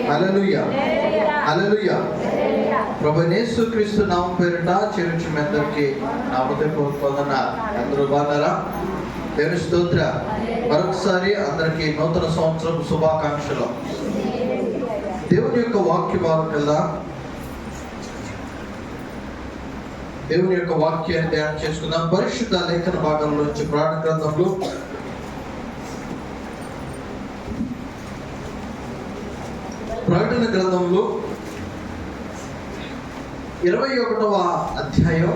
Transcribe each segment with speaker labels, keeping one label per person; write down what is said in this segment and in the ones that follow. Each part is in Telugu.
Speaker 1: హల్లెలూయా, హల్లెలూయా. ప్రభువైన యేసుక్రీస్తు నామం పేరిట చేర్చి మీ అందరికీ నా హృదయపూర్వక వందనాలు. అందరూ బాగున్నారా? దేవుని స్తోత్ర. మరొకసారి అందరికీ నూతన సంవత్సరం శుభాకాంక్షలు. దేవుని యొక్క వాక్య భాగం కదా, దేవుని యొక్క వాక్యాన్ని ధ్యానం చేసుకుందాం. పరిశుద్ధ లేఖన భాగంలో నుంచి పురాణ గ్రంథంలో ప్రకటన గ్రంథంలో 21వ అధ్యాయం,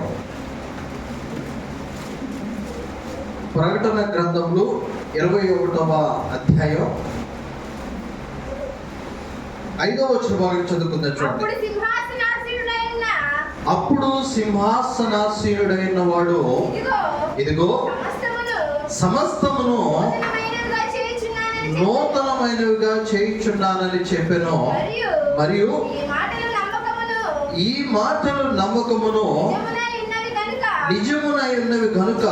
Speaker 1: ప్రకటన గ్రంథంలో 21వ అధ్యాయం 5వ వచనం భాగం చదువుకుందాం. చూడండి. అప్పుడు సింహాసనాసీనుడైన వాడు ఇదిగో సమస్తమును నూతనమైనవిగా చేయుచున్నానని చెప్పెను. మరియు ఈ మాటలు నమ్మకమును నిజమునై ఉన్నవి కనుక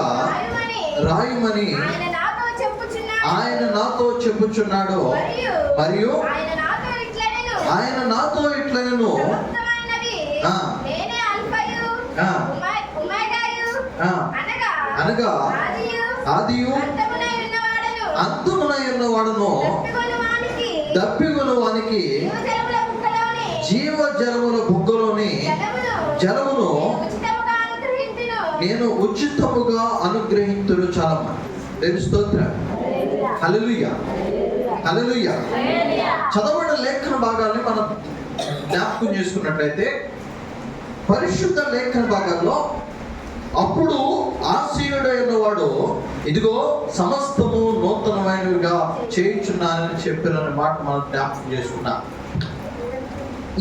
Speaker 1: రాయమని ఆయన నాతో చెప్పుచున్నాడు. మరియు ఆయన నాతో ఇట్లనెను, అనగా ఆదియు అంతమునై ఉన్నవాడును దప్పిగొను వానికి జీవ జలముల బుగ్గలోని జలమును నేను ఉచితముగా అనుగ్రహించును. చాలమ్మా. దేవుని స్తోత్రం. హల్లెలూయా, హల్లెలూయా. చదవబడిన లేఖన భాగాల్ని మనం జ్ఞాపకం చేసుకున్నట్లయితే పరిశుద్ధ లేఖన భాగాల్లో అప్పుడు ఆసీనుడైన వాడు ఇదిగో సమస్తము నూతనమైనవిగా చేయుచున్నానని చెప్పిన మాట మనం జ్ఞాపకం చేసుకున్నాం.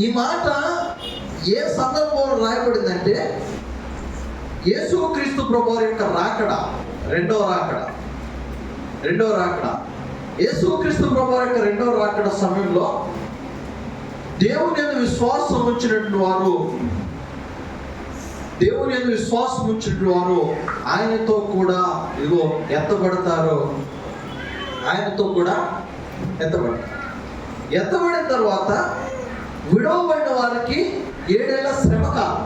Speaker 1: ఈ మాట ఏ సందర్భంలో రాయబడిందంటే యేసుక్రీస్తు ప్రభువారి యొక్క రాకడ, రెండవ రాకడ. యేసుక్రీస్తు ప్రభువారి యొక్క రెండవ రాకడ సమయంలో దేవుని యందు విశ్వాసం ఉంచినటువంటి వారు ఆయనతో కూడా ఇదిగో ఎత్తబడతారు. ఎత్తబడిన తర్వాత విడవబడిన వారికి 7 ఏళ్ల శ్రమ కాలం.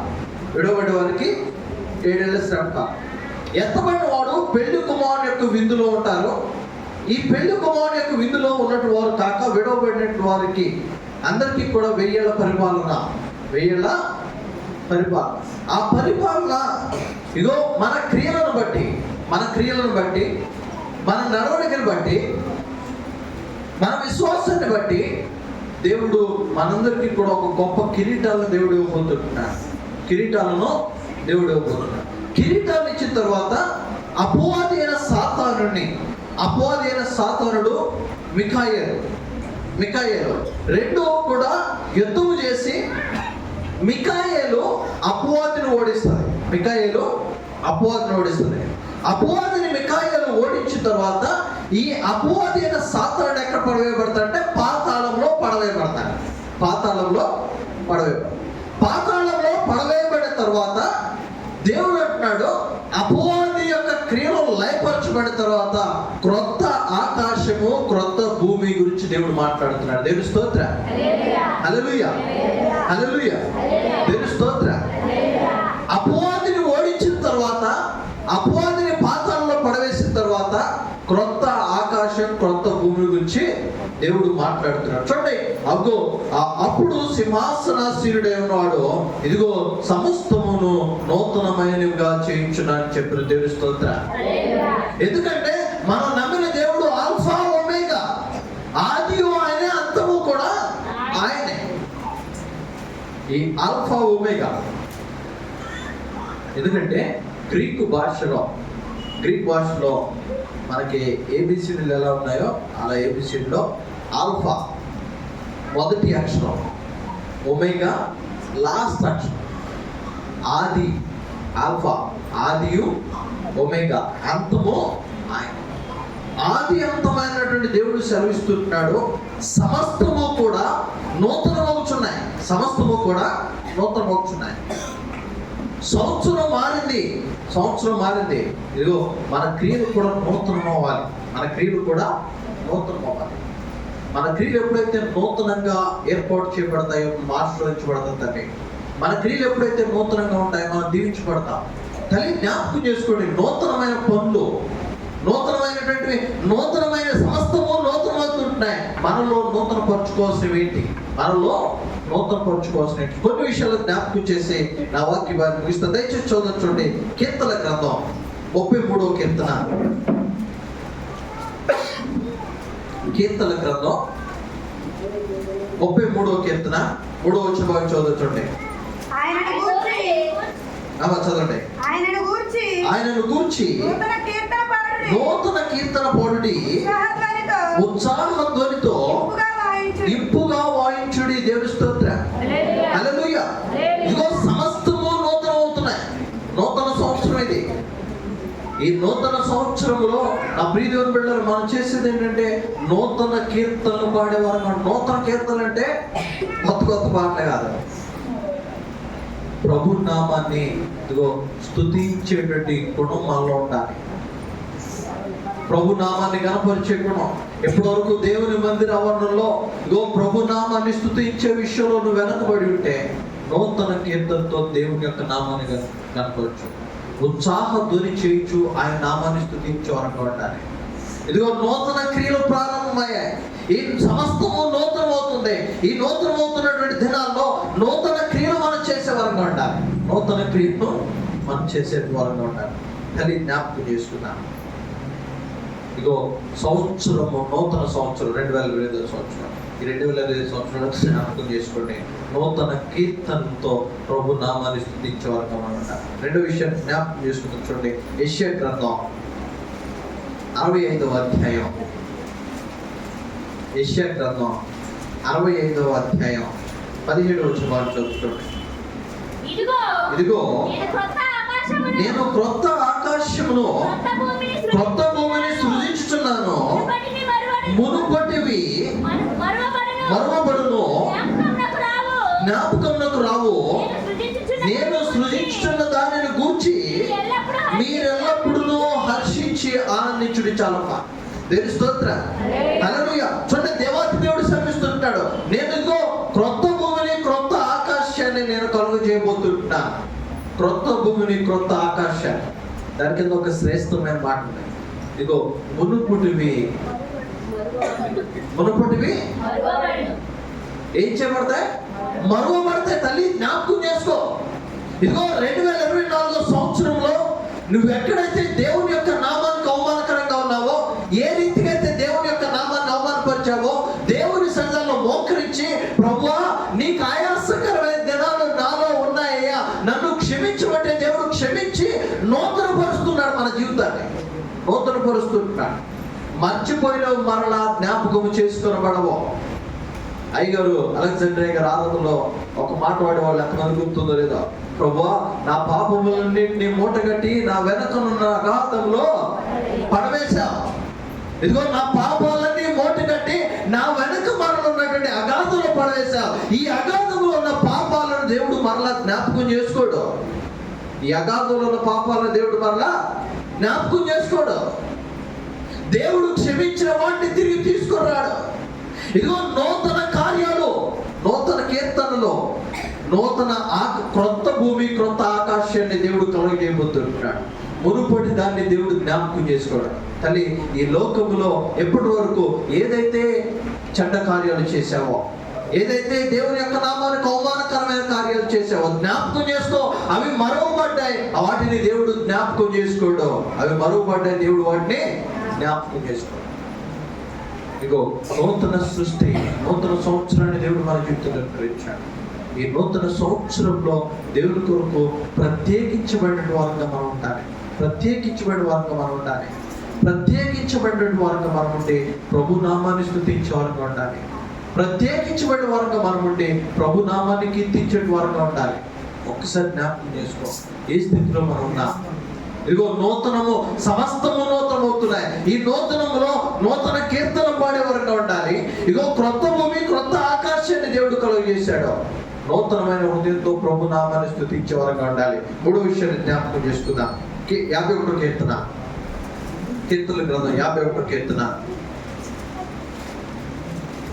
Speaker 1: ఎత్తబడిన వాడు పెళ్లి కుమారుని యొక్క విందులో ఉంటారు. ఈ పెళ్లి కుమారుని యొక్క విందులో ఉన్నట్టు వారు కాక విడవబడినట్టు వారికి అందరికీ కూడా 1000 ఏళ్ల పరిపాలన. ఆ పరిపాలన ఇదో మన క్రియలను బట్టి, మన నడవడికను బట్టి, మన విశ్వాసాన్ని బట్టి దేవుడు మనందరికీ కూడా ఒక గొప్ప కిరీటాలను దేవుడు ఇవ్వబోతున్నాడు. కిరీటాలను ఇచ్చిన తర్వాత అపవాది అయిన సాతానుడు మిఖాయేలు రెండు కూడా యుద్ధము చేసి మిఖాయేలు అపవాదిని ఓడిస్తుంది. అపవాదిని మిఖాయేలు ఓడించిన తర్వాత ఈ అపవాది అయిన సాతానుడు ఎక్కడ పడవేయబడతాడంటే పాతాళంలో పడవేయబడిన తర్వాత దేవుడు అంటున్నాడు, అపవాది యొక్క క్రియలు లయపరచబడిన తర్వాత క్రొత్త ఆకాశము, క్రొత్త భూమి గురించి దేవుడు మాట్లాడుతున్నాడు. దేవుని స్తోత్రం. హల్లెలూయా, హల్లెలూయా. దేవుని స్తోత్రం. అపవాదిని ఓడించిన తర్వాత, అపవాదిని పాతాళంలో పడవేసిన తర్వాత క్రొత్త ఆకాశం, క్రొత్త భూమి గురించి దేవుడు మాట్లాడుతున్నాడు. చూడండి. అప్పుడు సింహాసనాసీనుడై ఉన్నవాడు ఇదిగో సమస్తమును నూతనమైనవిగా చేయించున్నానని చెప్పిన దేవుని స్తోత్రం. ఎందుకంటే మనం నమ్మిన దేవుడు ఆల్ఫా ఒమేగా, ఆదియు ఆయనే, అంతము కూడా ఆయనే. ఈ ఆల్ఫా ఒమేగా ఎందుకంటే గ్రీక్ భాషలో మనకి ఏబిసిడీలు ఎలా ఉన్నాయో అలా ఏబిసిడీలో ఆల్ఫా మొదటి అక్షరం, ఒమేగా లాస్ట్ అక్షరం. ఆది, ఆల్ఫా, ఆదియు, ఒమేగా, అంతము ఆయన. ఆది అంతమైనటువంటి దేవుడు సెలవిస్తున్నాడు, సమస్తము కూడా నూతనమవుచున్నాయి. సంవత్సరం మారింది. ఇదిగో మన క్రియలు కూడా నూతనం అవ్వాలి. మన క్రియలు ఎప్పుడైతే నూతనంగా ఏర్పాటు చేయబడతాయో ఆశీర్వదించబడతాం తండ్రి. మన క్రియలు ఎప్పుడైతే నూతనంగా ఉంటాయో మనం దీవించబడతాం. తల్లి జ్ఞాపకం చేసుకోండి, నూతనమైన పనులు, నూతనమైనటువంటి నూతనమైన సమస్తము నూతనమవుతుంటున్నాయి. మనలో నూతన పరచుకోవాల్సినవి ఏంటి? మనలో నూతన పరచుకోవాల్సిన కొన్ని విషయాలు జ్ఞాపకం చేసి నా వాక్యాన్ని ముగిస్తాను. దయచేసి చూడండి, కీర్తన గ్రంథం 33వ కీర్తన. కీర్తన గ్రంథం 33వ కీర్తన 3వ వచనం చదవండి. చదవండి. ఆయనను గూర్చి నూతన కీర్తన పాడుడి, ఉత్సాహ ధ్వనితో ఇంపుగా వాయించుడి. దేవుని స్తోత్రం. హల్లెలూయా. ఇదిగో సమస్తము నూతనం అవుతున్నాయి. నూతన సంవత్సరం ఇది. ఈ నూతన సంవత్సరంలో నా ప్రియ దేవుని బిడ్డలు మనం చేసేది ఏంటంటే నూతన కీర్తనలు పాడేవారు. నూతన కీర్తనలు అంటే కొత్త కొత్త పాటలే కాదు, ప్రభు నామాన్ని ఇదిగో స్తుతించేటువంటి గుణం మనలో ఉండాలి. ప్రభు నామాన్ని కనపరిచే గుణం. ఎప్పటి వరకు దేవుని మందిర ఆవరణలో ఇదిగో ప్రభు నామాన్ని స్తుతించే విషయంలో నువ్వు వెనకబడి ఉంటే నూతన కీర్తనతో దేవుని యొక్క నామాన్ని కనపరచు, ఉత్సాహ ధ్వని చేయించు, ఆయన నామాన్ని స్తుతించు వరకు ఉండాలి. ఇదిగో నూతన క్రియలు ప్రారంభమయ్యాయి. ఈ సమస్తము నూతనం అవుతుంది. ఈ నూతనం అవుతున్నటువంటి దినాల్లో నూతన క్రియలు మనం చేసే వరంగా ఉండాలి. నూతన క్రియలు మనం చేసే వరంగా ఉండాలి. కానీ జ్ఞాపకం చేసుకున్నాను, ఇదిగో సంవత్సరము, నూతన సంవత్సరం 2025 సంవత్సరం. ఈ 2025 సంవత్సరంలో జ్ఞాపకం చేసుకోండి, నూతన కీర్తనతో ప్రభు నామాన్ని స్తుతించే వరంగా మనం ఉండాలి. రెండో విషయం జ్ఞాపకం చేసుకుని చూడండి, యెషయా గ్రంథం 65వ అధ్యాయం. యెషయా గ్రంథం 65వ అధ్యాయం 17వ వచనం చదువుకోండి. ఇదిగో నేను క్రొత్త ఆకాశమును క్రొత్త భూమిని సృజించుచున్నాను, మునుపటివి మరువబడును, జ్ఞాపకమునకు రావు. నేను సృజించుచున్న దానిని గూర్చి మీరెల్లప్పుడూ హర్షించి ఆనందించుడి. చాలమ్మా, దేవుని స్తోత్రం. హల్లెలూయా. చూడండి, దేవాతి దేవుడు శ్రమిస్తుంటాడు. నేను ఇదిగో క్రొత్త భూమిని క్రొత్త ఆకాశాన్ని నేను కలుగు చేయబోతుంటున్నా. క్రొత్త భూమిని క్రొత్త ఆకాశాన్ని, దాని కింద ఒక శ్రేష్టమైన మాట ఉంది. ఇదిగో మునుపటివి ఏం చేయబడతాయి? మరువబడతాయి. తల్లి జ్ఞాపకం చేసుకో. ఇదిగో 2024 సంవత్సరంలో నువ్వు ఎక్కడైతే దేవుని యొక్క నామానికి అవమానకరంగా ఉన్నావో, ఏ రీతిగా అయితే దేవుని యొక్క నామాన్ని అవమానపరిచావో, దేవుని సన్నిధిలో మోకరించి ప్రభువా నీకు ఆయాసకరమైన దినాలు నాలో ఉన్నాయ్యా, నన్ను క్షమించబట్టే దేవుడు క్షమించి నూతన పరుస్తున్నాడు. మన జీవితాన్ని నూతన పరుస్తున్నాడు. మర్చిపోయినవి మరలా జ్ఞాపకం చేసుకొనబడవు. అయ్యగారు అలెగ్జాండ్రియా గారు ఆరాధనలో ఒక మాట వాడేవాళ్ళు, ఎంతమంది గుర్తుందో లేదో, ప్రభువా నా పాపములన్నింటినీ మూటగట్టి నా వెనకనున్న అగాధంలో పడవేశావు. ఇదిగో నా పాపాలన్నీ మూటగట్టి నా వెనక మరలున్నటువంటి అగాధంలో పడవేశావు. ఈ అగాధంలో ఉన్న పాపాలను దేవుడు మరలా జ్ఞాపకం చేసుకోడు. ఈ అగాధంలో ఉన్న పాపాలను దేవుడు మరలా జ్ఞాపకం చేసుకోడు. దేవుడు క్షమించిన వాటిని తిరిగి తీసుకున్నాడు. ఇదిగో నూతన కార్యాలు, నూతన కీర్తనలో నూతన క్రొత్త భూమి క్రొత్త ఆకాశాన్ని దేవుడు కలుగజేయబోతున్నాడు. మునుపటి దాన్ని దేవుడు జ్ఞాపకం చేసుకోవడం. తల్లి, ఈ లోకములో ఎప్పటి వరకు ఏదైతే చెడ్డ కార్యాలు చేశావో, ఏదైతే దేవుని యొక్క నామానికి అవమానకరమైన కార్యాలు చేసావో జ్ఞాపకం చేసుకో. అవి మరువబడ్డాయి, వాటిని దేవుడు జ్ఞాపకం చేసుకోడు. అవి మరువబడ్డాయి, దేవుడు వాటిని జ్ఞాపకం చేసుకో. ఇగో నూతన సృష్టి, నూతన సంవత్సరాన్ని దేవుడు మన జీవితంలో అనుగ్రహించాడు. ఈ నూతన సంవత్సరంలో దేవుని కొరకు ప్రత్యేకించబడిన వారంగా మనం ఉండాలి. ప్రత్యేకించబడిన వారంగా మనం ఉండాలి. ప్రత్యేకించబడిన వారంగా మనం ఉంటే ప్రభు నామాన్ని స్తుతించే వారంగా ఉండాలి. ప్రత్యేకించబడిన వారంగా మనం ఉంటే ప్రభు నామాన్ని కీర్తించే వారంగా ఉండాలి. ఒక్కసారి జ్ఞాపకం చేసుకో, ఏ స్థితిలో మనం ఉన్నాం. ఇదిగో నూతనము, సమస్తము నూతనం అవుతున్నాయి. ఈ నూతనములో నూతన కీర్తన పాడే వరంగా ఉండాలి. ఇదిగో క్రొత్త భూమి క్రొత్త ఆకాశాన్ని దేవుడు కలుగు చేశాడు. నూతనమైన హృదయంతో ప్రభు నామాన్ని స్తుతించే వరంగా ఉండాలి. మూడో విషయాన్ని జ్ఞాపకం చేసుకుందాం. 51వ కీర్తన, కీర్తన గ్రంథం 51వ కీర్తన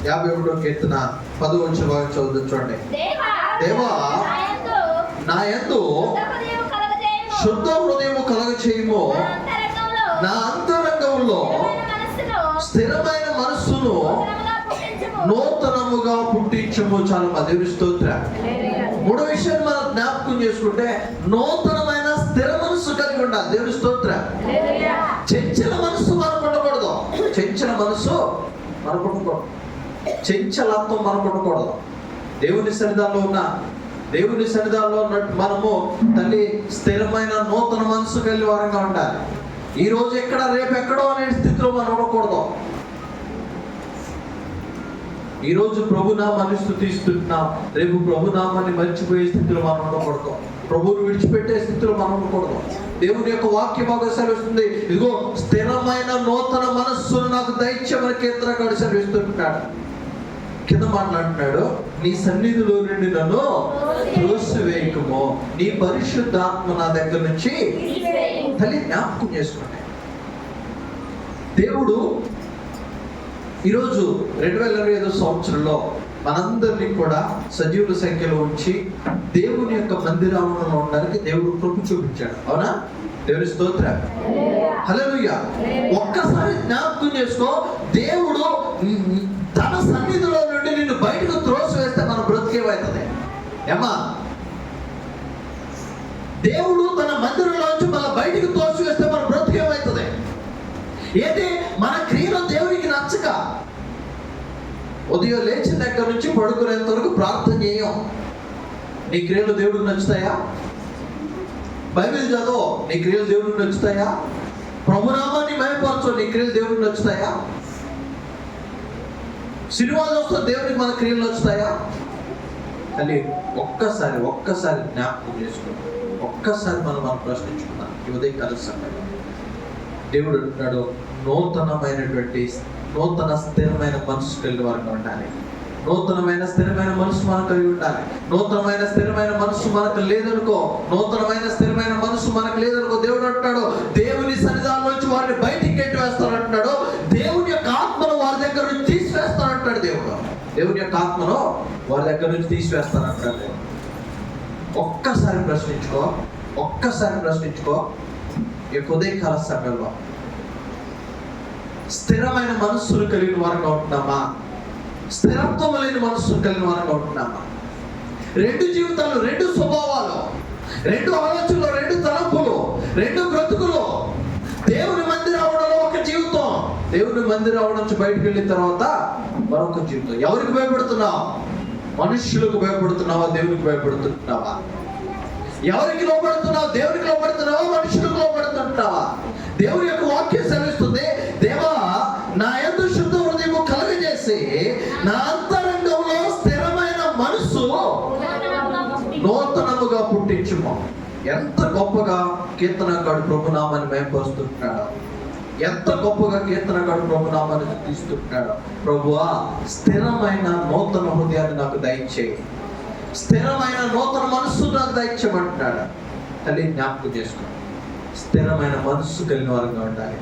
Speaker 1: 51వ కీర్తన 10వ వచనం చదువు చూడండి. దేవా నా యందు శుద్ధ హృదయము కలగచేయుము, నా అంతరంగంలో స్థిరమైన మనస్సును నూతనముగా పుట్టించము. చాలా దేవుని స్తోత్రం. మూడో విషయాన్ని మనం జ్ఞాపకం చేసుకుంటే నూతనమైన స్థిర మనస్సు కలిగి ఉండాలి. దేవుని స్తోత్రం. చంచల మనస్సు మనకు ఉండకూడదు. చంచల మనస్సు మనకు ఉండకూడదు. చంచలత్వం మనకు ఉండకూడదు. దేవుని సన్నిధానంలో ఉన్నట్టు మనము తల్లి స్థిరమైన నూతన మనస్సు కలిగి వారంగా ఉండాలి. ఈ రోజు ఎక్కడ రేపు ఎక్కడో అనే స్థితిలో మనం ఉండకూడదు. ఈ రోజు ప్రభునామాన్ని స్తుతిస్తున్నాం, రేపు ప్రభునామాన్ని మర్చిపోయే స్థితిలో మనం ఉండకూడదు. ప్రభువుని విడిచిపెట్టే స్థితిలో మనం ఉండకూడదు. దేవుని యొక్క వాక్య భాగం సెలవిస్తుంది, ఇదిగో స్థిరమైన నూతన మనస్సును నాకు దయచేయమని కీర్తనకారుడు సెలవిస్తున్నాడు. కింద మాట్లాడుతున్నాడు, నీ సన్నిధిలో నుండి నన్ను త్రోసివేయకము, నీ పరిశుద్ధాత్మ నా దగ్గర నుంచి తల్లి జ్ఞాపకం చేసుకోండి. దేవుడు ఈరోజు 2025 సంవత్సరంలో మనందరినీ కూడా సజీవుల సంఖ్యలో ఉంచి దేవుని యొక్క మందిరావరణంలో ఉండడానికి దేవుడు కృప చూపించాడు. అవునా? దేవుని స్తోత్రం. హల్లెలూయా. ఒక్కసారి జ్ఞాపకం చేసుకో, దేవుడు తన సన్నిధిలో నుండి నిన్ను బయటకు త్రోసివేస్తే మన బ్రతికేమవుతుంది? ఏమా, దేవుడు తన మందిరంలోంచి మన బయటకు త్రోసివేస్తే మన బ్రతికేమవుతుంది? ఏంటి? మన క్రియలు దేవునికి నచ్చక ఉదయం లేచిన దగ్గర నుంచి పడుకునేంత వరకు ప్రార్థన చేయం. నీ క్రియలు దేవుడికి నచ్చుతాయా? బైబిల్ చదువు, నీ క్రియలు దేవుడికి నచ్చుతాయా? ప్రభునామాన్ని మహిమపరచు, నీ క్రియలు దేవుడికి నచ్చుతాయా? సినిమాలు చూస్తే దేవుడికి మన క్రియలు నచ్చుతాయా? అని ఒక్కసారి జ్ఞాపకం చేసుకున్నాం. ఒక్కసారి మనం ప్రశ్నించుకున్నాం. ఈ ఉదయం కలుస్తాం. దేవుడు అంటున్నాడు, నూతన స్థిరమైన మనసు కలిగి వారికి ఉండాలి. నూతనమైన స్థిరమైన మనసు మనకు కలిగి ఉండాలి. నూతనమైన స్థిరమైన మనసు మనకు లేదనుకో, దేవుడు అంటున్నాడు, దేవుని సన్నిధానం నుంచి వారిని బయటికి గెట్టి వేస్తానంటున్నాడు. దేవుని యొక్క ఆత్మను వారి దగ్గర నుంచి తీసివేస్తానంటాడు దేవుడు. దేవుని యొక్క ఆత్మను వారి దగ్గర నుంచి తీసివేస్తానంటాడు. ఒక్కసారి ప్రశ్నించుకో. ఈ ఉదయకాల సమయంలో స్థిరమైన మనస్సును కలిగిన వారంగా ఉంటున్నామా? స్థిరత్వం లేని మనస్సును కలిగిన వారంగా ఉంటున్నామా? 2 జీవితాలు, 2 స్వభావాలు, 2 ఆలోచనలు, 2 తలంపులు, 2 బ్రతుకులు. దేవుని మందిరం అవడంలో ఒక జీవితం, దేవుని మందిరం అవడం నుంచి బయటకు వెళ్ళిన తర్వాత మరొక జీవితం. ఎవరికి భయపడుతున్నావు? మనుష్యులకు భయపడుతున్నావా? దేవునికి భయపడుతున్నావా? ఎవరికి లోపడుతున్నావు? దేవునికి లోపడుతున్నావా? మనుషులకు లోపడుతుంటావా? దేవుని యొక్క వాక్యం సెలవిస్తుంది, దేవా నా యందు శుద్ధ హృదయము కలుగజేసి నా అంతరంగంలో స్థిరమైన మనస్సు నూతనముగా పుట్టించుము. ఎంత గొప్పగా కీర్తనకారుడు ప్రభునామాన్ని మహిమపరుస్తున్నాడు. ఎంత గొప్పగా కీర్తనకారుడు ప్రభునామాన్ని తీస్తున్నాడు. ప్రభువా, స్థిరమైన నూతన హృదయాన్ని నాకు దయచేయి, స్థిరమైన నూతన మనస్సు నాకు దయచేయమంటున్నాడు. తల్లి జ్ఞాపకం చేసుకోండి, స్థిరమైన మనస్సు కలిగిన వారంగా ఉండాలి.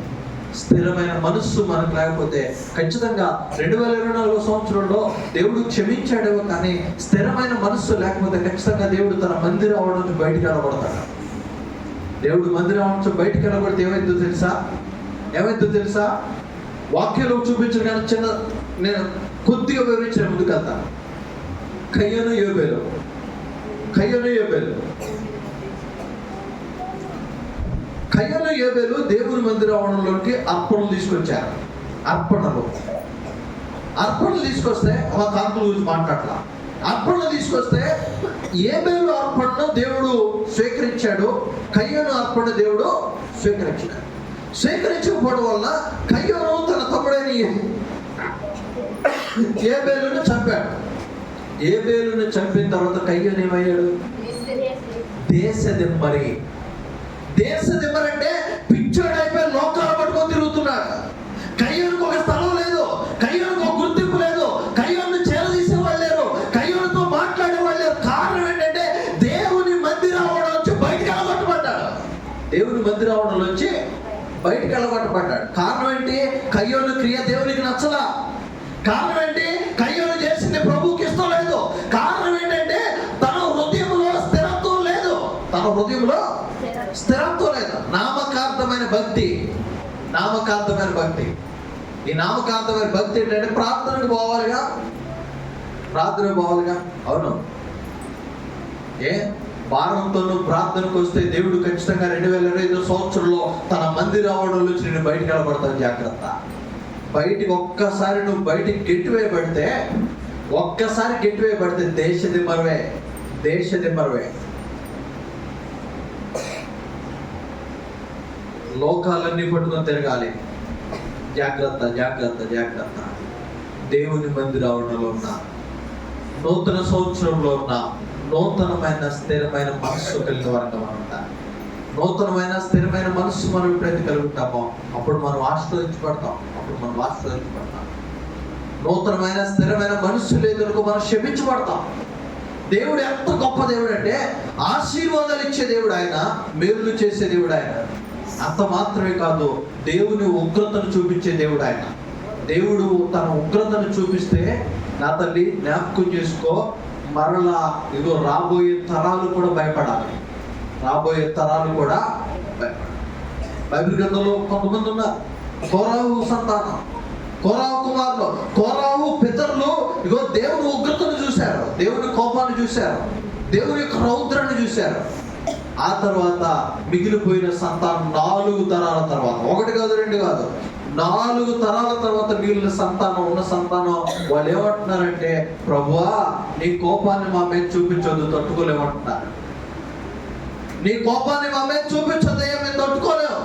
Speaker 1: స్థిరమైన మనస్సు మనకు లేకపోతే ఖచ్చితంగా 2024 సంవత్సరంలో దేవుడు క్షమించాడేమో, కానీ స్థిరమైన మనస్సు లేకపోతే ఖచ్చితంగా దేవుడు తన మందిరం అవడం నుంచి బయటికి వెళ్ళబడతాడు. దేవుడు మందిరం అవడం నుంచి బయటికి వెళ్ళబడితే ఏమైందో తెలుసా? వాక్యంలో చూపించిన కానీ నేను కొద్దిగా వివరించిన ముందుకు వెళ్తాను. కయ్యను యోబేలు దేవుని మందిరం అవడంలోకి అర్పణలు తీసుకొచ్చారు. అర్పణలు తీసుకొస్తే ఒక కాంతుల గురించి మాట్లాడలా. అర్పణలు తీసుకొస్తే యోబేలు అర్పణను దేవుడు స్వీకరించాడు, కయ్యను అర్పణ దేవుడు స్వీకరించకపోవడం వల్ల కయ్యను తన తమ్ముడైన యోబేలును చంపాడు. యోబేలును చంపిన తర్వాత కయ్యను ఏమయ్యాడు? దేశదిమ్మరి అంటే పిచ్చోడు అయిపోయి లోకాలు పట్టుకొని తిరుగుతున్నాడు. కయ్యనుకు ఒక స్థలం లేదు, కయ్యనుకు ఒక గుర్తింపు లేదు, కయ్యను చేరదీసేవాళ్ళు లేరు, కయ్యనుతో మాట్లాడేవాళ్ళు లేరు. కారణం ఏంటంటే దేవుని మందిరం నుంచి బయటికి వెళ్ళగొట్టబడ్డాడు. కారణం ఏంటి? కయ్యోను క్రియ దేవునికి నచ్చలా. కారణం ఏంటి? మన హృదయంలో స్థిరత్వం లేదు. నామకార్థమైన భక్తి. ఈ నామకార్థమైన భక్తి ఏంటంటే ప్రార్థనకు పోవాలిగా. అవును, భారంతో ప్రార్థనకు వస్తే దేవుడు ఖచ్చితంగా 2025 సంవత్సరంలో తన మందిర ఆవరణలో నుంచి నేను బయటికి వెళ్ళబడతాను. జాగ్రత్త. బయటికి ఒక్కసారి నువ్వు బయటికి గెట్టివేయబడితే దేశ దిమ్మరవే. లోకాలన్నీ పట్టుకొని తిరగాలి. జాగ్రత్త. దేవుని మందిర ఆవరణలో ఉన్న, నూతన సంవత్సరంలో ఉన్న నూతనమైన స్థిరమైన మనస్సు కలిగిన వారంగా మనం ఉంటాం. నూతనమైన స్థిరమైన మనస్సు మనం ఎప్పుడైతే కలుగుతామో అప్పుడు మనం ఆశీర్వదించబడతాం. నూతనమైన స్థిరమైన మనస్సు లేదనుకో మనం క్షమించబడతాం. దేవుడు ఎంత గొప్ప దేవుడు అంటే ఆశీర్వాదాలు ఇచ్చే దేవుడు ఆయన, మేలు చేసే దేవుడు ఆయన. అంత మాత్రమే కాదు, దేవుని ఉగ్రతను చూపించే దేవుడు ఆయన. దేవుడు తన ఉగ్రతను చూపిస్తే నా తల్లి జ్ఞాపకం చేసుకో, మరలా ఇదో రాబోయే తరాలు కూడా భయపడాలి. బైబిల్ గ్రంథంలో కొంతమంది ఉన్నారు. కోరాహు సంతానం, కోరాహు కుమారులు, కోరాహు పితరులు ఇగో దేవుని ఉగ్రతను చూశారు, దేవుని కోపాన్ని చూశారు, దేవుని యొక్క రౌద్రాన్ని చూశారు. ఆ తర్వాత మిగిలిపోయిన సంతానం 4 తరాల తర్వాత, 1 కాదు 2 కాదు, 4 తరాల తర్వాత మిగిలిన ఉన్న సంతానం వాళ్ళు ఏమంటున్నారంటే, ప్రభువా నీ కోపాన్ని మా మీద చూపించొద్దు, తట్టుకోలేమంటున్నారు. నీ కోపాన్ని మా మీద చూపించొద్దయ్యా, మేము తట్టుకోలేము,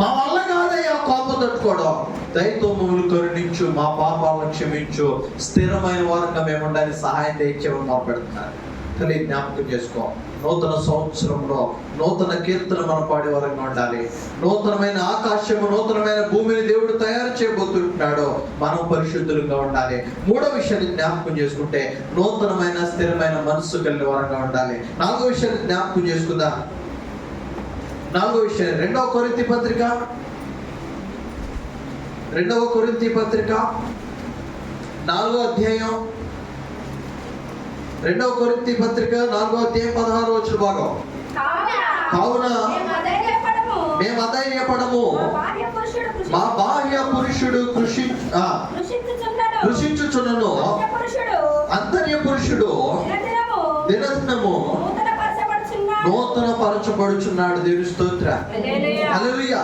Speaker 1: మా వల్ల కాదయ్యా కోపం తట్టుకోవడం, దయతో మమ్మల్ని కరుణించు, మా పాపాలను క్షమించు, స్థిరమైన వారంగా మేము ఉండాలి, సహాయం తెచ్చేమని మాట్లాడుతున్నారు. తల్లి జ్ఞాపకం చేసుకో, నూతన సంవత్సరంలో నూతన కీర్తన మనం పాడే వరంగా ఉండాలి. నూతనమైన ఆకాశము, నూతనమైన భూమిని దేవుడు తయారు చేయబోతున్నాడు. మనం పరిశుద్ధులుగా ఉండాలి. 3వ విషయాన్ని జ్ఞాపకం చేసుకుంటే నూతనమైన స్థిరమైన మనస్సు కలిగిన వరంగా ఉండాలి. 4వ విషయాన్ని జ్ఞాపకం చేసుకుందాం. 4వ విషయం 2వ కొరింథీ పత్రిక 4వ అధ్యాయం 2వ కొరింథీ పత్రిక 4వ అధ్యాయం 16వ వచన భాగం. కావున మేము అధైర్యపడము, మా బాహ్య పురుషుడు కృషించుచున్నను, అంతర్య పురుషుడు దినదినము నూతన పరచబడుచున్నాడు. దేవుని స్తోత్రం. హల్లెలూయా.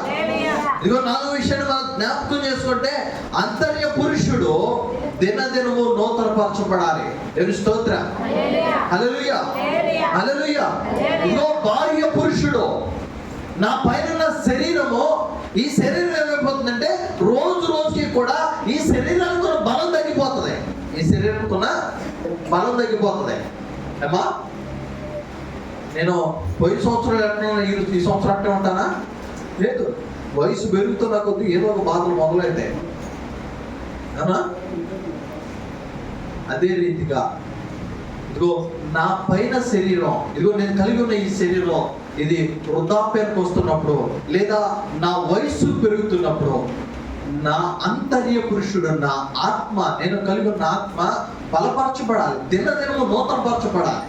Speaker 1: ఇదిగో 4వ విషయాన్ని మనం జ్ఞాపకం చేసుకుంటే అంతర్య పురుషుడు దినదినము నూతన పరచబడాలి. దేవుని స్తోత్రం. హల్లెలూయా. ఇదిగో బాహ్య పురుషుడు, నా పైన శరీరము, ఈ శరీరం ఏమైపోతుందంటే రోజుకి కూడా ఈ శరీరానికి బలం తగ్గిపోతుంది. ఏమా నేను పోయిన సంవత్సరం ఎట్లా ఈ సంవత్సరం అట్టే ఉంటానా? లేదు, వయసు పెరుగుతున్న కొద్దీ ఏదో ఒక బాధలు మొదలైతే అవునా? అదే రీతిగా ఇదిగో నా పైన శరీరం, ఇదిగో నేను కలిగి ఉన్న ఈ శరీరం ఇది వృద్ధాప్యానికి వస్తున్నప్పుడు, లేదా నా వయసు పెరుగుతున్నప్పుడు, నా అంతర్య పురుషుడు, నా ఆత్మ, నేను కలిగి ఉన్న ఆత్మ బలపరచబడాలి. దినదినము నూతనపరచబడాలి.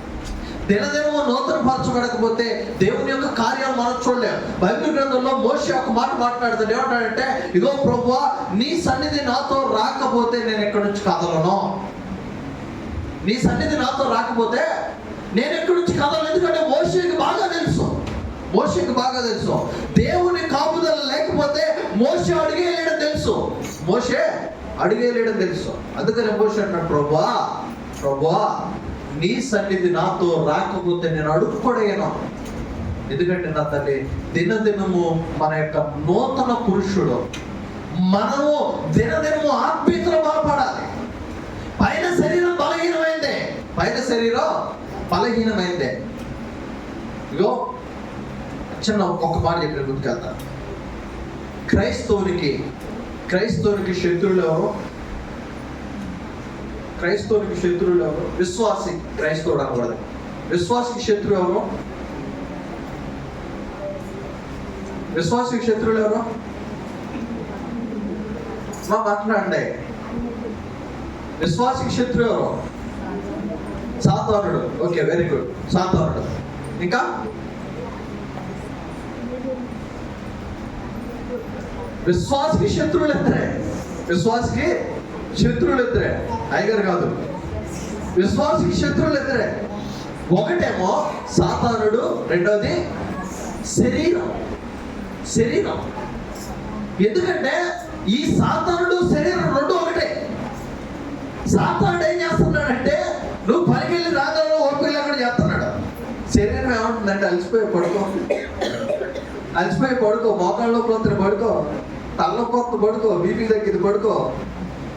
Speaker 1: దినదినము నూతనపరచబడకపోతే దేవుని యొక్క కార్యాలు మనం చూడలేము. బైబిల్ గ్రంథంలో మోషే ఒక మాట మాట్లాడుతాడు. ఏమంటాడంటే, ఇగో ప్రభువా నీ సన్నిధి నాతో రాకపోతే నేను ఎక్కడి నుంచి కదలను. నీ సన్నిధి నాతో రాకపోతే నేను ఎక్కడి నుంచి కదలను. ఎందుకంటే మోషేకి బాగా తెలుసు దేవుని కాపుదల లేకపోతే మోషే అడిగేయలేడని తెలుసు. అందుకని మోషే అంటాడు, ప్రభువా నీ సన్నిధి నాతో రాకపోతే నేను అడుగుపడేయను. ఎందుకంటే నా తల్లి దినదినము మన యొక్క నూతన పురుషుడు, మనము దినదినము ఆత్మీయతలో బలపడాలి. పైన శరీరం బలహీనమైందే. ఇగో చిన్న ఒక మాట చెప్పిన గుర్తుకెళ్తా. క్రైస్తవునికి శత్రువులు ఎవరు? విశ్వాసి క్రైస్తవుడు అనకూడదు. విశ్వాసికి శత్రువు ఎవరు? మాట్లాడండి. విశ్వాసికి శత్రువు ఎవరు? సాతానుడు. Okay, very good. సాతానుడు ఇంకా విశ్వాసకి శత్రువులు ఇద్దరే. విశ్వాసకి శత్రువులు ఇద్దరే, అయ్యగారు కాదు. విశ్వాసకి శత్రువులు ఇద్దరే. ఒకటేమో సాతానుడు, రెండోది శరీరం. శరీరం ఎందుకంటే ఈ సాతానుడు శరీరం రెండు ఒకటే. సాతానుడు ఏం చేస్తున్నాడంటే నువ్వు పనికెళ్ళి రాగలవు ఓపిక లేకుండా చేస్తున్నాడు. శరీరం ఏమంటుందంటే అలసిపోయి పడుకో, అలసిపోయి పడుకో, మోకాళ్ళలో పోతున్న పడుకో, తల్లపోతు పడుకో, బీపీ తగ్గింది పడుకో,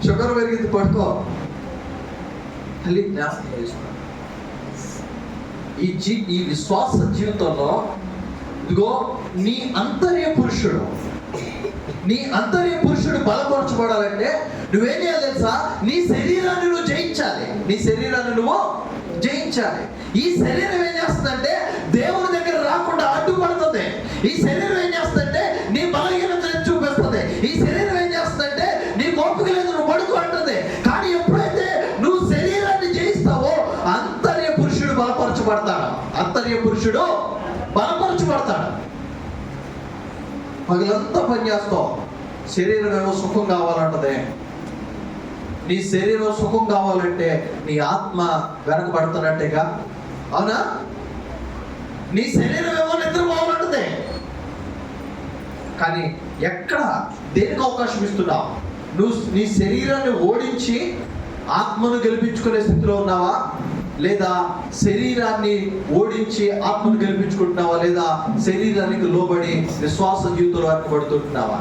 Speaker 1: షుగర్ పెరిగింది పడుకో. తల్లి జ్ఞాపకం చేసుకో, ఈ విశ్వాస జీవితంలో ఇదిగో నీ అంతర్య పురుషుడు, నీ అంతర్య పురుషుడు బలపరచబడాలంటే నువ్వేం చేయాలి తెలుసా? నీ శరీరాన్ని నువ్వు జయించాలి. నీ శరీరాన్ని నువ్వు జయించాలి. ఈ శరీరం ఏం చేస్తుందంటే దేవుని దగ్గర రాకుండా అడ్డుపడుతుంది. ఈ శరీరం ఏం చేస్తుందంటే నీ బలహీనతను చూపిస్తుంది. ఈ శరీరం ఏం చేస్తుందంటే నీ ఓపిక లేదు, నువ్వు పడుకో అంటుంది. కానీ ఎప్పుడైతే నువ్వు శరీరాన్ని జయిస్తావో అంతర్య పురుషుడు బలపరచబడతాడు. అంతర్య పురుషుడు బలపరచబడతాడు. పగలంతా పనిచేస్తావు, శరీరం ఏమో సుఖం కావాలంటది. నీ శరీరం సుఖం కావాలంటే నీ ఆత్మ వెనకబడుతున్నట్టేగా, అవునా? నీ శరీరం ఏమో నిద్రపోవాలంటది. కానీ ఎక్కడ దేనికి అవకాశం ఇస్తున్నావు? నువ్వు నీ శరీరాన్ని ఓడించి ఆత్మను గెలిపించుకునే స్థితిలో ఉన్నావా, లేదా శరీరాన్ని ఓడించి ఆత్మను గెలిపించుకుంటున్నావా, లేదా శరీరానికి లోబడి విశ్వాస జీవితంలో వెనకబడుతుంటున్నావా?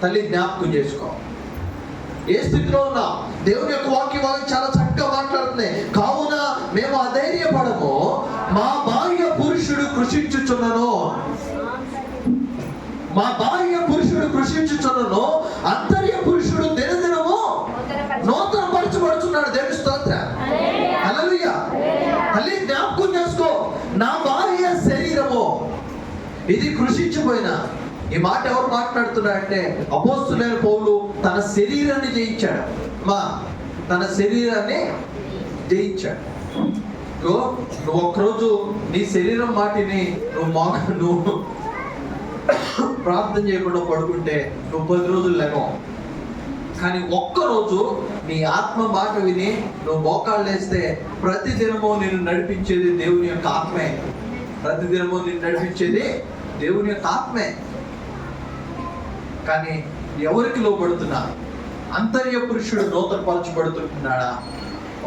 Speaker 1: తల్లి జ్ఞాపకం చేసుకో, ఏ స్థితిలో ఉన్నా. దేవుని యొక్క వాక్యం చాలా చక్కగా మాట్లాడుతుంది. కావున మేము అధైర్యపడము, మా బాహ్య పురుషుడు కృషించుచున్నను, మా బాహ్య పురుషుడు కృషించుచున్నను, అంతర్య పురుషుడు దినదినము నూతన పరచబడుచున్నాడు. దేవుని స్తోత్రం, హల్లెలూయా. మళ్ళీ జ్ఞాపకం చేసుకో, నా బాహ్య శరీరము ఇది కృషించిపోయినా. ఈ మాట ఎవరు మాట్లాడుతున్నారంటే అపోస్తలుడైన పౌలు తన శరీరాన్ని జయించాడు. తన శరీరాన్ని జయించాడు. నువ్వు ఒక్కరోజు నీ శరీరం మాటిని నువ్వు ప్రార్థన చేయకుండా పడుకుంటే నువ్వు 10 రోజులు లేవవు. కానీ ఒక్కరోజు నీ ఆత్మ మాట విని నువ్వు మోకాళ్ళు వేస్తే ప్రతిదినము నిన్ను నడిపించేది దేవుని యొక్క ఆత్మే. ప్రతిదినము నిన్ను నడిపించేది దేవుని యొక్క ఆత్మే. కానీ ఎవరికి లోబడుతున్నా? అంతర్య పురుషుడు నూతన పరచబడుతున్నాడా?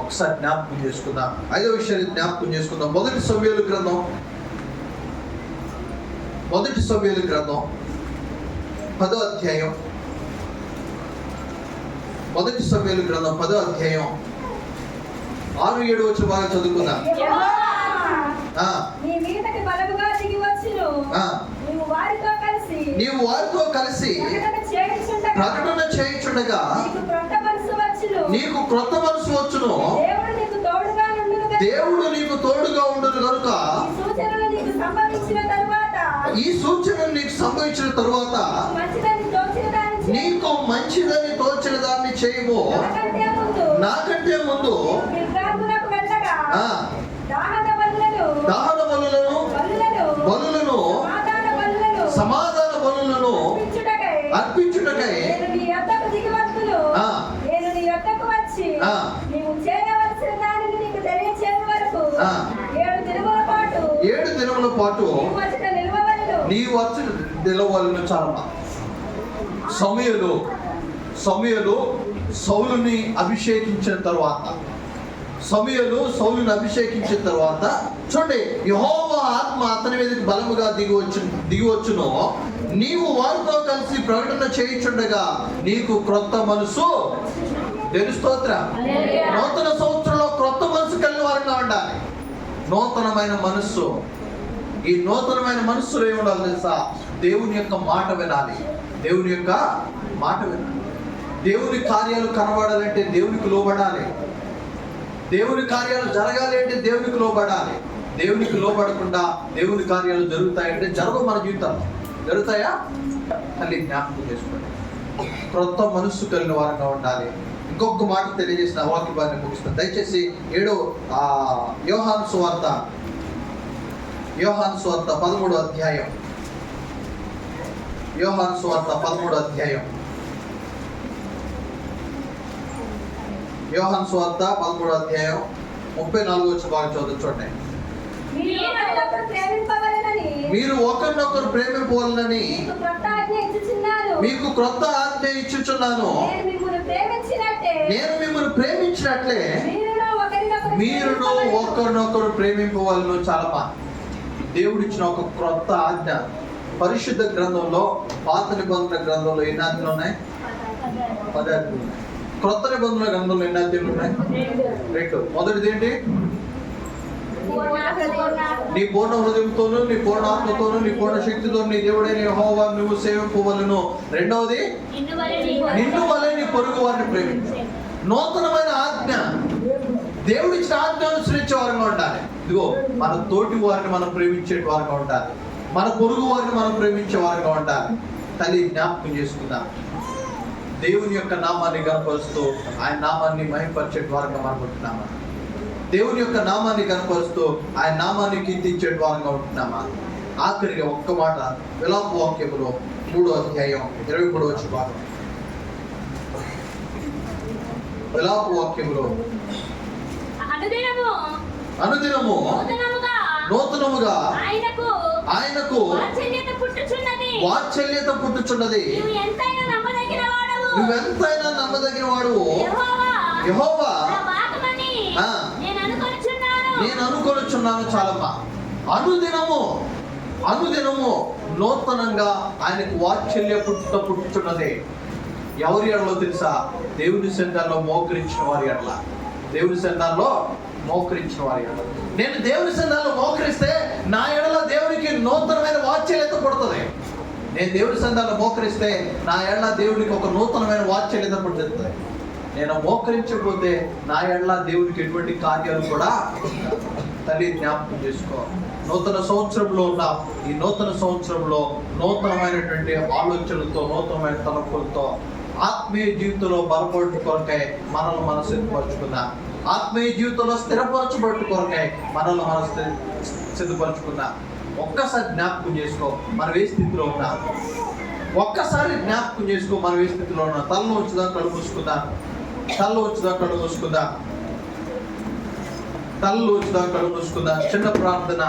Speaker 1: ఒకసారి జ్ఞాపకం చేసుకుందాం. 5వ విషయాన్ని జ్ఞాపకం చేసుకుందాం. మొదటి సమూయేలు గ్రంథం 10వ అధ్యాయం. మొదటి సమూయేలు గ్రంథం 10వ అధ్యాయం 6-7 వచ్చి బాగా చదువుకుందాం. నీవు వారితో కలిసి ప్రకటన చేయుచుండగా నీకు క్రొత్త మనసు వచ్చును. దేవుడు నీకు తోడుగా ఉండును కనుక ఈ సూచనలు నీకు సంభవించిన తరువాత నీకు మంచిదని తోచిన దాన్ని చేయము. నాకంటే ముందు దహన బలులను సమాధాన బలులను అర్పించుటకై ఏడు దినముల పాటు నీవు వచ్చి నిలవలను. చాలా సమూయేలు సౌలుని అభిషేకించిన తర్వాత చూడండి, యెహోవా ఆత్మ అతని మీదకి బలముగా దిగివచ్చును. నీవు వారితో కలిసి ప్రకటన చేయుచుండగా నీకు క్రొత్త మనసు. దేవుని స్తోత్రం. నూతన సంవత్సరంలో క్రొత్త మనసు కలిగిన వారంగా ఉండాలి. నూతనమైన మనస్సు. ఈ నూతనమైన మనస్సులో ఏముండాలి తెలుసా? దేవుని యొక్క మాట వినాలి. దేవుని యొక్క మాట వినాలి. దేవుని కార్యాలు కనబడాలంటే దేవునికి లోబడాలి. దేవుని కార్యాలు జరగాలి అంటే దేవునికి లోబడాలి. దేవునికి లోబడకుండా దేవుని కార్యాలు జరుగుతాయంటే జరగవు. మన జీవితాల్లో జరుగుతాయా? తల్లి జ్ఞాపకం చేసుకోండి. క్రొత్త మనస్సు కలిగిన వారంగా ఉండాలి. ఇంకొక మాట తెలియజేసిన వాక్య భాగాన్ని ముగిస్తాను. దయచేసి 7వ యోహాను సువార్త యోహాను సువార్త 13వ అధ్యాయం. యోహాను సువార్త 13వ అధ్యాయం. యోహాను సువార్త 13వ అధ్యాయం 34వ వచనం బాగా చూడండి. మీరు ఒకరినొకరు ప్రేమింపవలెనని మీకు క్రొత్త ఆజ్ఞ ఇచ్చుచున్నాను. నేను మిమ్మల్ని ప్రేమించినట్లే మీరును ఒకరినొకరు ప్రేమింపవలను. చాలా దేవుడిచ్చిన ఒక క్రొత్త ఆజ్ఞ. పరిశుద్ధ గ్రంథంలో, పాత నిబంధన గ్రంథంలో ఎన్ని ఆజ్ఞలు ఉన్నాయి? 10 ఆజ్ఞలు ఉన్నాయి. క్రొత్త నిబంధన గ్రంథంలో ఎన్ని ఆజ్ఞలు ఉన్నాయి? 2. మొదటిది ఏంటి? నీ పూర్ణ హృదయంతోను, నీ పూర్ణ ఆత్మతోను, నీ పూర్ణ శక్తితో నీ దేవుడైన యెహోవా నువ్వు సేవింపవలెను. రెండవది, నిన్ను వలె నీ పొరుగు వారిని ప్రేమించు. నూతనమైన ఆజ్ఞ. దేవుడిచ్చిన ఆజ్ఞ అనుసరించే వారంగా ఉండాలి. ఇదిగో, మన తోటి వారిని మనం ప్రేమించే వారంగా ఉండాలి. మన పొరుగు వారిని మనం ప్రేమించే వారంగా ఉండాలి. తల్లి జ్ఞాపకం చేసుకుందాం. దేవుని యొక్క నామాన్ని కనపరుస్తూ ఆయన నామాన్ని మహిమపరిచే వారంగా మనం ఉంటున్నామా? దేవుని యొక్క నామాన్ని కనపరుస్తూ ఆయన నామాన్ని కీర్తించే వారంగా ఉంటున్నామా? ఆఖరిగా ఒక్క మాట, విలాప వాక్యములో 3వ అధ్యాయం 23వ వచనం. విలాప వాక్యములో అనుదినము నూతనముగా ఆయనకు వాత్సల్యత పుట్టుచున్నది. నువ్వెంతైనా నమ్మదగిన వాడు యెహోవా నేను అనుకొనుచున్నాను. చాలమ్మా. అనుదినము నూతనంగా ఆయనకు వాత్సల్య పుట్టుచున్నది. ఎవరి ఎడలో తెలుసా? దేవుని సంఘాల్లో మోకరించిన వారి ఎడల. దేవుని సంఘాల్లో మోకరించిన వారి ఎడల. నేను దేవుని సంఘాల్లో మోకరిస్తే నా ఎడల దేవునికి నూతనమైన వాత్సల్యత పుడుతుంది. నేను దేవుని సంఘాల్లో మోకరిస్తే నా ఎడల దేవునికి ఒక నూతనమైన వాత్సల్యత పుడుతుంది. నేను మోకరించకపోతే నా ఎడల దేవునికి ఎటువంటి కార్యాలు కూడా. తల్లి జ్ఞాపకం చేసుకో. నూతన సంవత్సరంలో ఉన్న ఈ నూతన సంవత్సరంలో నూతనమైనటువంటి ఆలోచనలతో, నూతనమైన తలంపులతో ఆత్మీయ జీవితంలో బలపడు కొరకై మనల్ని మనం సిద్ధపరచుకుందాం. ఆత్మీయ జీవితంలో స్థిరపరచబట్టు కొరకై మనల్ని మనం సిద్ధపరచుకుందాం. ఒక్కసారి జ్ఞాపకం చేసుకో, మనం ఏ స్థితిలో ఉన్నాం. ఒక్కసారి జ్ఞాపకం చేసుకో, మనం ఏ స్థితిలో ఉన్నాం. తలలో వచ్చుదా కళ్ళు మూసుకుందాం. తలలో వచ్చుదా కళ్ళు మూసుకుందాం. తలలో వచ్చుదా కళ్ళు మూసుకుందాం. చిన్న ప్రార్థన.